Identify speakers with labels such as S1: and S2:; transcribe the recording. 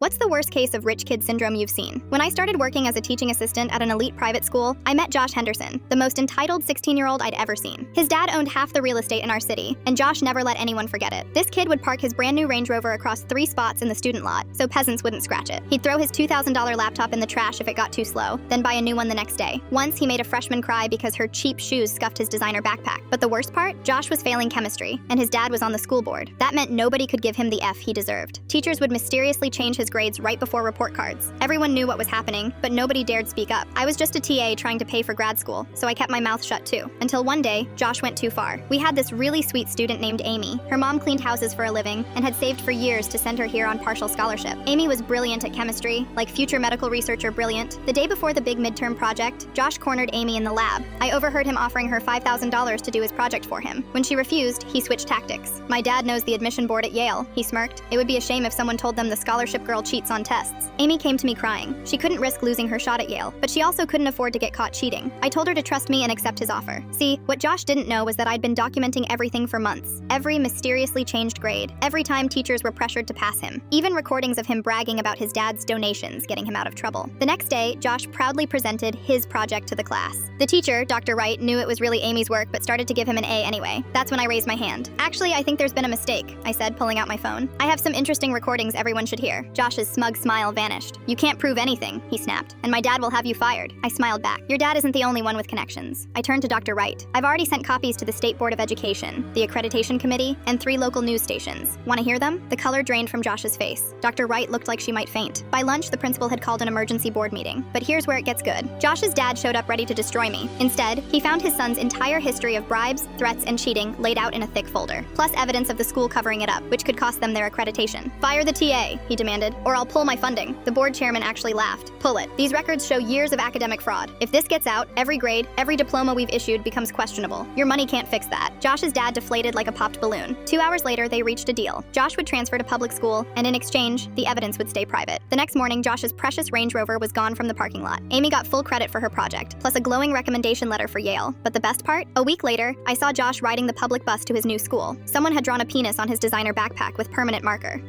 S1: What's the worst case of rich kid syndrome you've seen? When I started working as a teaching assistant at an elite private school, I met Josh Henderson, the most entitled 16-year-old I'd ever seen. His dad owned half the real estate in our city, and Josh never let anyone forget it. This kid would park his brand new Range Rover across 3 spots in the student lot, so peasants wouldn't scratch it. He'd throw his $2,000 laptop in the trash if it got too slow, then buy a new one the next day. Once, he made a freshman cry because her cheap shoes scuffed his designer backpack. But the worst part? Josh was failing chemistry, and his dad was on the school board. That meant nobody could give him the F he deserved. Teachers would mysteriously change his grades right before report cards. Everyone knew what was happening, but nobody dared speak up. I was just a TA trying to pay for grad school, so I kept my mouth shut too. Until one day, Josh went too far. We had this really sweet student named Amy. Her mom cleaned houses for a living and had saved for years to send her here on partial scholarship. Amy was brilliant at chemistry, like future medical researcher brilliant. The day before the big midterm project, Josh cornered Amy in the lab. I overheard him offering her $5,000 to do his project for him. When she refused, he switched tactics. My dad knows the admission board at Yale, he smirked. It would be a shame if someone told them the scholarship girl cheats on tests. Amy came to me crying. She couldn't risk losing her shot at Yale, but she also couldn't afford to get caught cheating. I told her to trust me and accept his offer. See, what Josh didn't know was that I'd been documenting everything for months. Every mysteriously changed grade, every time teachers were pressured to pass him, even recordings of him bragging about his dad's donations getting him out of trouble. The next day, Josh proudly presented his project to the class. The teacher, Dr. Wright, knew it was really Amy's work but started to give him an A anyway. That's when I raised my hand. Actually, I think there's been a mistake, I said, pulling out my phone. I have some interesting recordings everyone should hear. Josh's smug smile vanished. You can't prove anything, he snapped, and my dad will have you fired. I smiled back. Your dad isn't the only one with connections. I turned to Dr. Wright. I've already sent copies to the State Board of Education, the Accreditation Committee, and 3 local news stations. Want to hear them? The color drained from Josh's face. Dr. Wright looked like she might faint. By lunch, the principal had called an emergency board meeting. But here's where it gets good. Josh's dad showed up ready to destroy me. Instead, he found his son's entire history of bribes, threats, and cheating laid out in a thick folder, plus evidence of the school covering it up, which could cost them their accreditation. Fire the TA, he demanded, or I'll pull my funding. The board chairman actually laughed. Pull it. These records show years of academic fraud. If this gets out, every grade, every diploma we've issued becomes questionable. Your money can't fix that. Josh's dad deflated like a popped balloon. 2 hours later, they reached a deal. Josh would transfer to public school, and in exchange, the evidence would stay private. The next morning, Josh's precious Range Rover was gone from the parking lot. Amy got full credit for her project, plus a glowing recommendation letter for Yale. But the best part? A week later, I saw Josh riding the public bus to his new school. Someone had drawn a penis on his designer backpack with permanent marker.